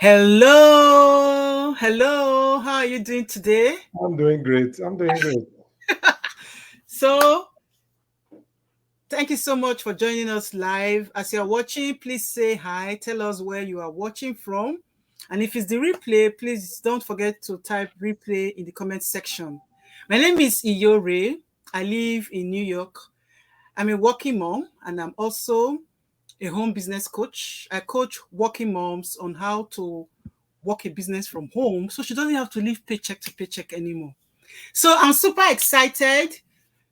Hello, hello. How are you doing today? I'm doing great. I'm doing great. So, thank you so much for joining us live. As you're watching, please say hi. Tell us where you are watching from. And if it's the replay, please don't forget to type replay in the comment section. My name is Iyore. I live in New York. I'm a working mom and I'm also a home business coach. I coach working moms on how to work a business from home so she doesn't have to live paycheck to paycheck anymore. So I'm super excited.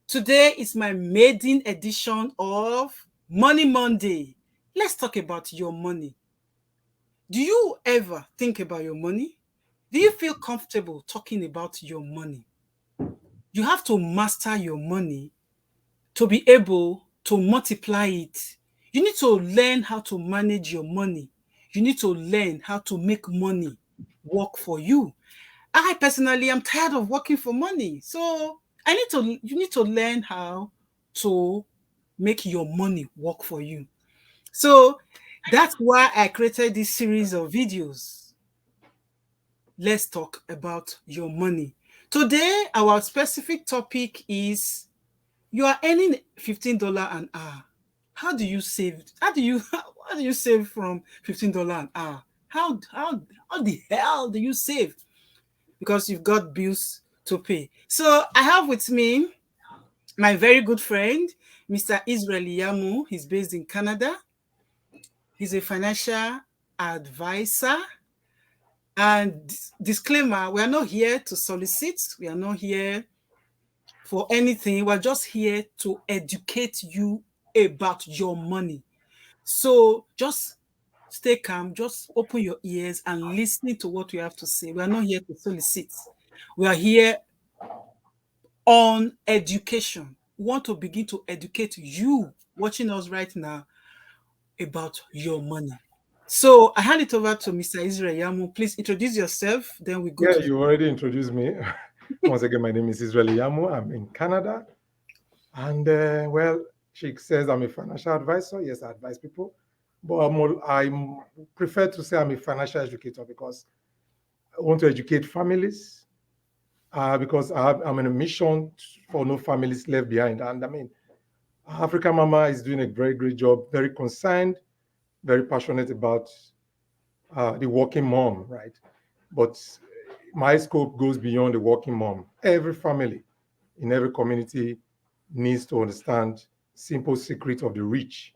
Today is my maiden edition of Money Monday. Let's talk about your money. Do you ever think about your money? Do you feel comfortable talking about your money? You have to master your money to be able to multiply it. You need to learn how to manage your money. You need to learn how to make money work for you. I personally am tired of working for money. So you need to learn how to make your money work for you. So that's why I created this series of videos. Let's talk about your money. Today, our specific topic is you are earning $15 an hour. How do you save? How do you save from $15 an hour? How the hell do you save? Because you've got bills to pay. So I have with me my very good friend, Mr. Israel Yamu. He's based in Canada. He's a financial advisor. And disclaimer, we are not here to solicit. We are not here for anything. We're just here to educate you about your money. So just stay calm, just open your ears and listen to what we have to say. We are not here to solicit. We are here on education. We want to begin to educate you watching us right now about your money. So I hand it over to Mr. Israel Yamu. Please introduce yourself, then we go Yeah, to the. you already introduced me. Once again, my name is Israel Yamu. I'm in Canada. And she says I'm a financial advisor. Yes, I advise people. But I prefer to say I'm a financial educator because I want to educate families because I'm on a mission for no families left behind. And I mean, Africa Mama is doing a very great job, very concerned, very passionate about the working mom, right? But my scope goes beyond the working mom. Every family in every community needs to understand simple secret of the rich.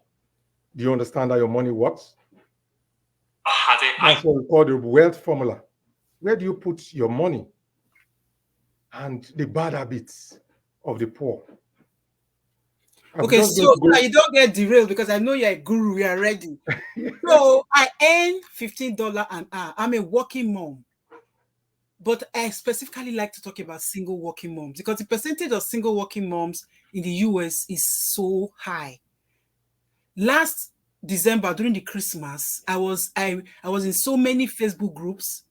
Do you understand how your money works? That's what we call the wealth formula. Where do you put your money and the bad habits of the poor? I'm Okay, just so going to go. you don't get derailed because I know you're a guru. We are ready. So I earn $15 an hour. I'm a working mom. But I specifically like to talk about single working moms because the percentage of single working moms in the US is so high. Last December during the Christmas, I was in so many Facebook groups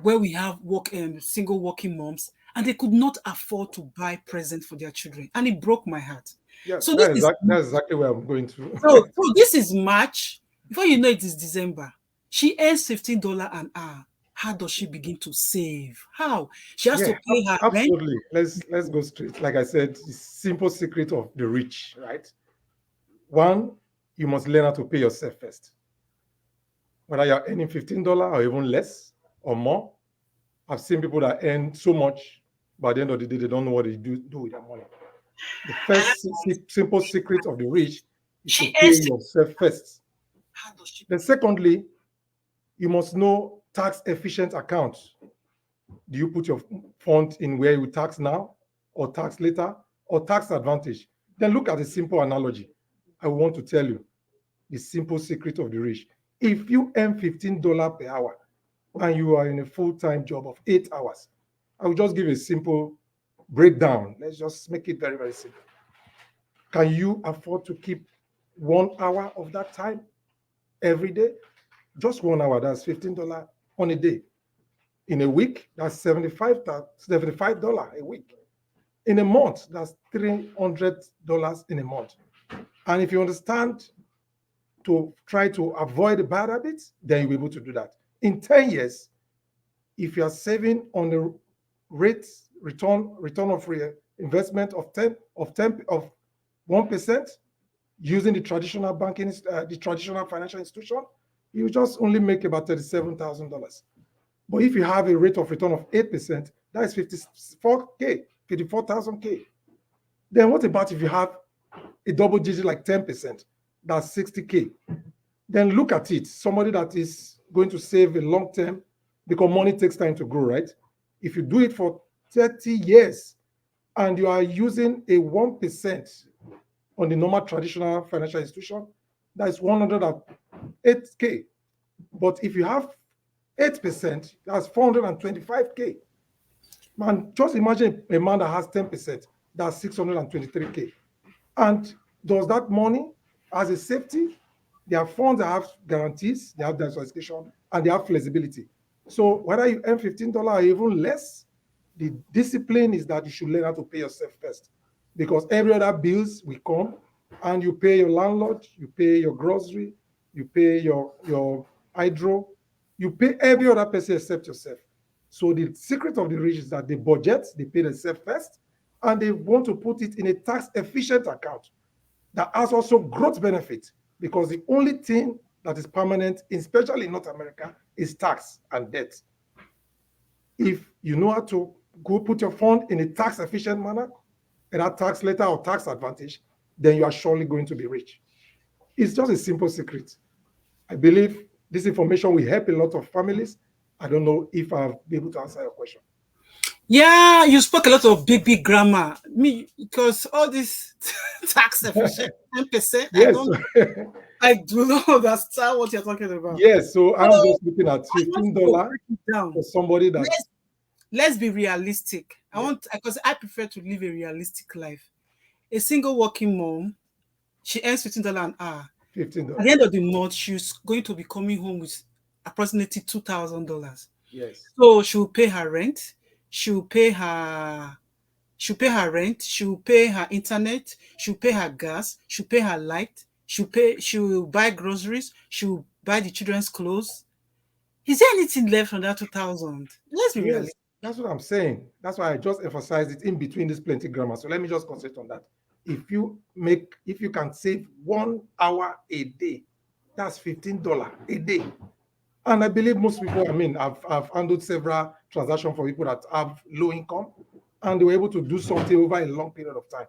where we have single working moms, and they could not afford to buy presents for their children, and it broke my heart. Yeah, So this is that's exactly where I'm going to. so this is March. Before you know it is December. She earns $15 an hour. How does she begin to save? How? She has Yeah, to pay her rent. absolutely. Let's go straight. Like I said, the simple secret of the rich, right? One, you must learn how to pay yourself first. Whether you're earning $15 or even less or more, I've seen people that earn so much, but at the end of the day, they don't know what they do with their money. The first simple secret of the rich is to She pay earns. yourself first. How does she? Then, secondly, you must know tax efficient accounts. Do you put your fund in where you tax now, or tax later, or tax advantage? Then look at a simple analogy. I want to tell you the simple secret of the rich. If you earn $15 per hour and you are in a full-time job of 8 hours, I will just give a simple breakdown. Let's just make it very, very simple. Can you afford to keep 1 hour of that time every day? Just 1 hour, that's $15 on a day. In a week, that's $75 a week. In a month, that's $300 in a month. And if you understand to try to avoid bad habits, then you'll be able to do that. In 10 years, if you are saving on a rate return of investment of 1% using the traditional banking, the traditional financial institution, you just only make about $37,000. But if you have a rate of return of 8%, that is 54K, 54,000K. Then what about if you have a double digit like 10%? That's 60K. Then look at it. Somebody that is going to save a long term, because money takes time to grow, right? If you do it for 30 years and you are using a 1% on the normal traditional financial institution, that is 108K. But if you have 8%, that's 425K. Man, just imagine a man that has 10%, that's 623K. And does that money as a safety? There are funds that have guarantees, they have diversification, and they have flexibility. So whether you earn $15 or even less, the discipline is that you should learn how to pay yourself first. Because every other bills will come and you pay your landlord, you pay your grocery, you pay your hydro, you pay every other person except yourself. So the secret of the rich is that they budget, they pay themselves first, and they want to put it in a tax efficient account that has also growth benefit, because the only thing that is permanent, especially in North America, is tax and debt. If you know how to go put your fund in a tax efficient manner, either tax letter or tax advantage, then you are surely going to be rich. It's just a simple secret. I believe this information will help a lot of families. I don't know if I'll be able to answer your question. Yeah, you spoke a lot of big grammar. Me, because all this tax efficient 10%, Yes. I do not understand what you're talking about. Yes. So I'm So just looking at I want to $15 break it down. for somebody that. Let's be realistic. I Yeah. want, because I prefer to live a realistic life. A single working mom, she earns $15 an hour. At the $15. end of the month, she's going to be coming home with approximately $2,000. Yes. So she will pay her rent. She'll pay her She'll pay her rent, she'll pay her internet, she'll pay her gas, she'll pay her light, she'll buy groceries, she'll buy the children's clothes. Is there anything left from that 2,000? Let's be Yes. realistic. That's what I'm saying. That's why I just emphasized it in between this plenty grammar. So let me just concentrate on that. If you can save 1 hour a day, that's $15 a day. And I believe most people, I mean, I've handled several transactions for people that have low income and they were able to do something over a long period of time.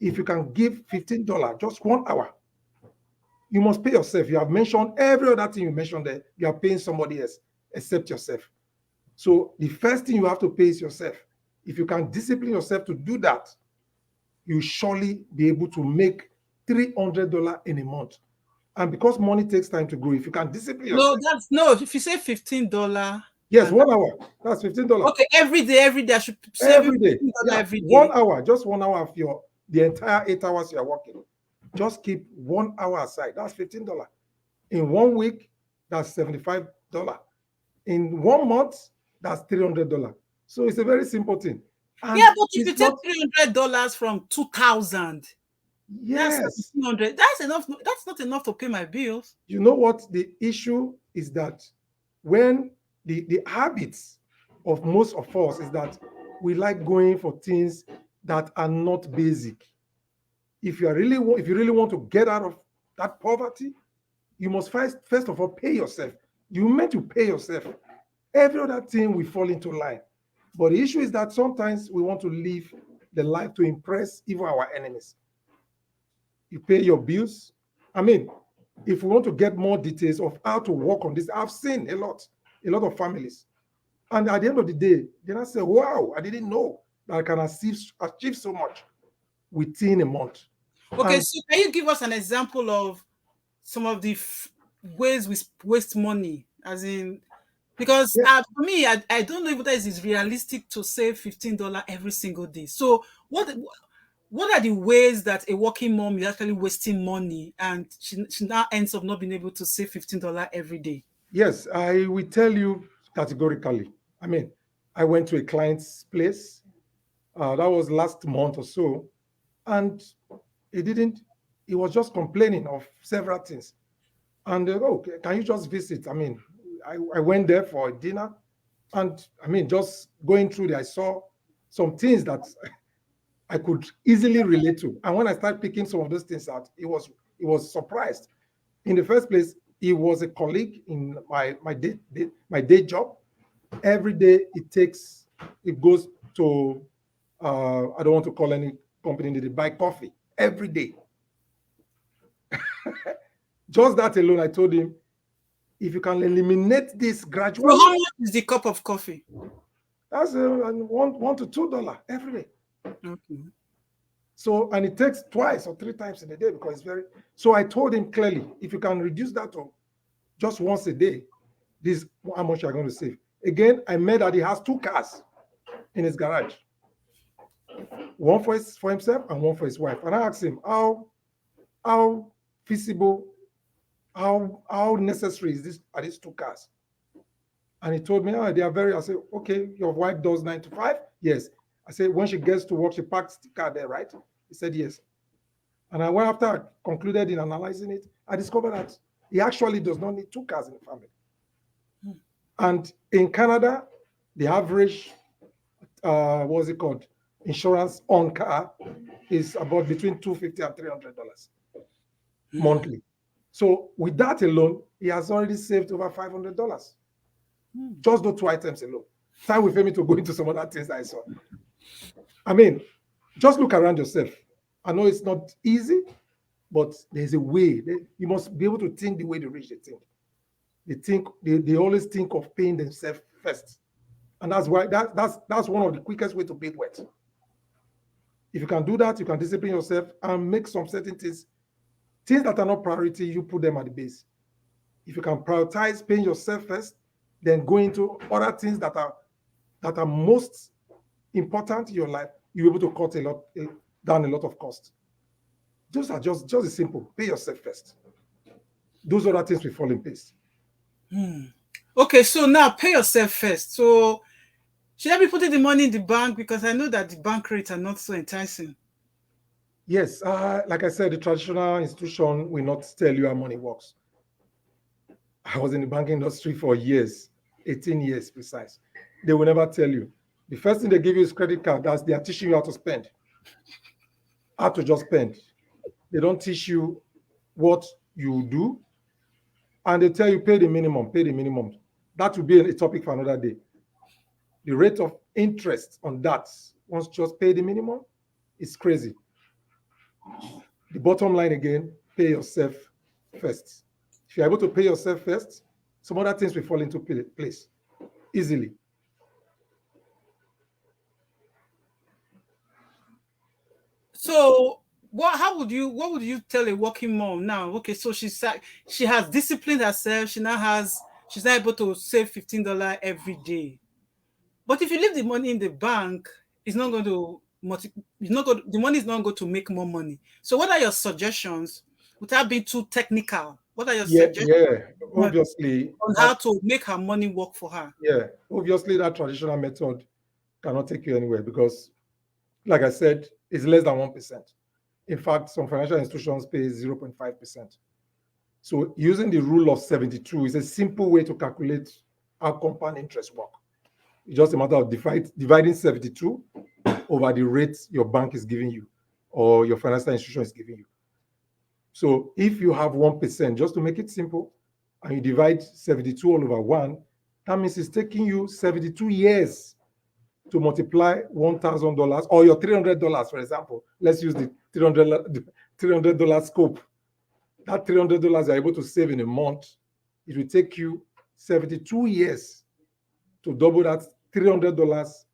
If you can give $15, just 1 hour, you must pay yourself. You have mentioned every other thing you mentioned there, you are paying somebody else except yourself. So the first thing you have to pay is yourself. If you can discipline yourself to do that, you surely be able to make $300 in a month. And because money takes time to grow, if you can discipline No, yourself, if you say $15 yes, and 1 hour, that's $15. okay, every day I should save Every day. $15 Yeah, every day. 1 hour, just 1 hour of the entire 8 hours you're working. Just keep 1 hour aside. That's $15. In 1 week, that's $75. In 1 month, that's $300. So it's a very simple thing. And Yeah, but if you it's take not, $300 from 2,000, that's yes. 1,700. That's enough. That's not enough to pay my bills. You know what the issue is, that when the habits of most of us is that we like going for things that are not basic. If you really want to get out of that poverty, you must first of all pay yourself. You meant to pay yourself. Every other thing will fall into line. But the issue is that sometimes we want to live the life to impress even our enemies. You pay your bills. I mean, if we want to get more details of how to work on this, I've seen a lot of families. And at the end of the day, they not say, wow, I didn't know that I can achieve so much within a month. Okay, And so can you give us an example of some of the ways we waste money? As in, because yeah, for me, I don't know if that is realistic to save $15 every single day. So what are the ways that a working mom is actually wasting money and she now ends up not being able to save $15 every day? yes, I will tell you categorically. I mean, I went to a client's place. That was last month or so, and he didn't. He was just complaining of several things. And oh, can you just visit? I mean, I went there for dinner, and I mean, just going through there, I saw some things that I could easily relate to. And when I started picking some of those things out, it was surprised. In the first place, he was a colleague in my day job. Every day it goes to I don't want to call any company, they buy coffee every day. Just that alone, I told him, if you can eliminate this So how gradually, much is the cup of coffee? that's $1 to $2 every day. Okay. So, and it takes twice or three times in a day because it's very. So I told him clearly, if you can reduce that to just once a day, this is how much you're going to save. Again, I made that he has two cars in his garage, one for himself and one for his wife. And I asked him how feasible, how necessary is this are these two cars? And he told me, oh, they are very. I said, okay, your wife does 9 to 5? Yes. I said, when she gets to work, she parks the car there, right? He said, yes. And after I concluded in analyzing it, I discovered that he actually does not need two cars in the family. And in Canada, the average, what's it called, insurance on car is about between $250 and $300 monthly. So with that alone, he has already saved over $500. Just those two items alone. Time will fail me to go into some other things I saw. I mean, just look around yourself. I know it's not easy, but there's a way. You must be able to think the way the rich think. They always think of paying themselves first. And that's why that's one of the quickest way to build wealth. If you can do that, you can discipline yourself and make some certain things that are not priority, you put them at the base. If you can prioritize paying yourself first, then go into other things that are most important in your life, you're able to cut down a lot of costs. Those are just as simple. Pay yourself first. Those other things will fall in place. Okay, so now pay yourself first. So should I be putting the money in the bank? Because I know that the bank rates are not so enticing. Yes, like I said, the traditional institution will not tell you how money works. I was in the banking industry for years, 18 years precise. They will never tell you. The first thing they give you is credit card. They are teaching you how to spend, how to just spend. They don't teach you what you do, and they tell you pay the minimum, pay the minimum. That will be a topic for another day. The rate of interest on that, once you just pay the minimum, is crazy. The bottom line again, pay yourself first. If you're able to pay yourself first, some other things will fall into place easily. So what would you tell a working mom now? Okay, so she has disciplined herself. She's now able to save $15 every day. But if you leave the money in the bank, it's not going to the money is not going to make more money. So what are your suggestions without being too technical? What are your suggestions Obviously, on how to make her money work for her? obviously that traditional method cannot take you anywhere because, like I said, it's less than 1%. In fact, some financial institutions pay 0.5%. So using the rule of 72 is a simple way to calculate how compound interest work. It's just a matter of dividing 72 over the rate your bank is giving you or your financial institution is giving you. So if you have 1%, just to make it simple, and you divide 72 all over 1, that means it's taking you 72 years to multiply $1,000 or your $300, for example. Let's use the $300 scope. That $300 you're able to save in a month, it will take you 72 years to double that $300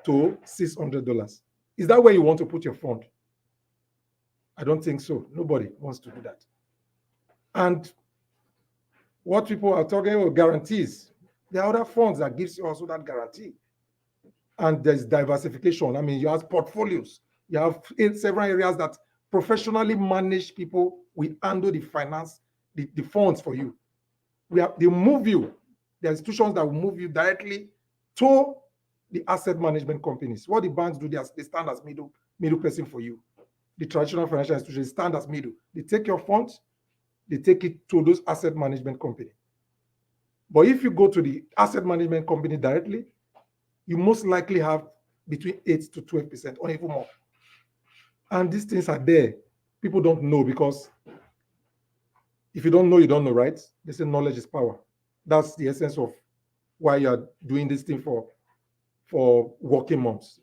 to $600. Is that where you want to put your fund? I don't think so. Nobody wants to do that. And what people are talking about guarantees, there are other funds that gives you also that guarantee. And there's diversification. I mean, you have portfolios. You have several areas that professionally managed people will handle the finance, the funds for you. They move you. There are institutions that will move you directly to the asset management companies. What the banks do, they stand as middle person for you. The traditional financial institutions stand as middle. They take your funds, they take it to those asset management companies. But if you go to the asset management company directly, you most likely have between 8 to 12% or even more. And these things are there. People don't know, because if you don't know, you don't know, right? They say knowledge is power. That's the essence of why you're doing this thing for working moms,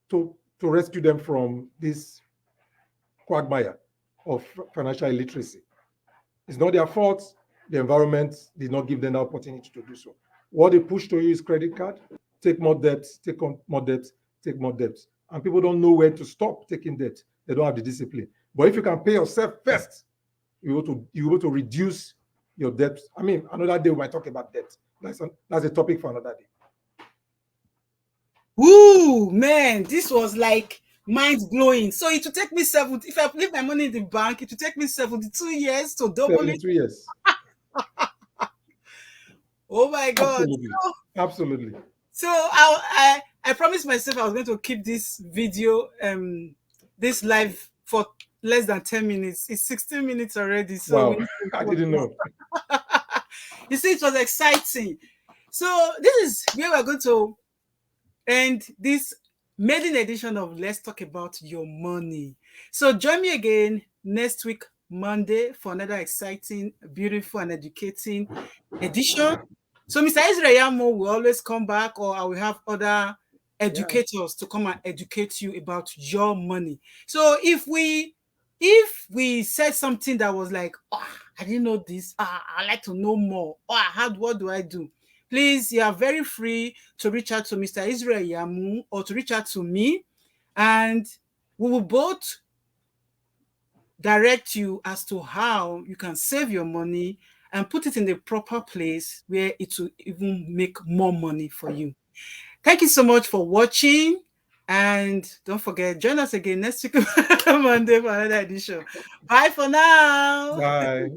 to rescue them from this quagmire of financial illiteracy. It's not their fault. The environment did not give them the opportunity to do so. What they push to you is credit card, take more debt, take on more debt, take more debt. And people don't know when to stop taking debt. They don't have the discipline. But if you can pay yourself first, you able to reduce your debt. I mean, another day we might talk about debt. That's a topic for another day. Woo, man, this was like mind blowing. So it will take me 70. If I leave my money in the bank, it will take me 72 years to double it. 72 years. Oh my God. Absolutely. Absolutely. So I promised myself I was going to keep this video, this live for less than 10 minutes. It's 16 minutes already. So we Wow. need to I close didn't now. know. You see, it was exciting. So this is where we're going to end this maiden edition of Let's Talk About Your Money. So join me again next week, Monday, for another exciting, beautiful, and educating edition. So Mr. Israel Yamo will always come back, or I will have other Yeah. educators to come and educate you about your money. So if we said something that was like, oh, I didn't know this, I'd like to know more, what do I do? Please, you are very free to reach out to Mr. Israel Yamu or to reach out to me, and we will both direct you as to how you can save your money and put it in the proper place where it will even make more money for you. Thank you so much for watching. And don't forget, join us again next week, Monday, for another edition. Bye for now. Bye.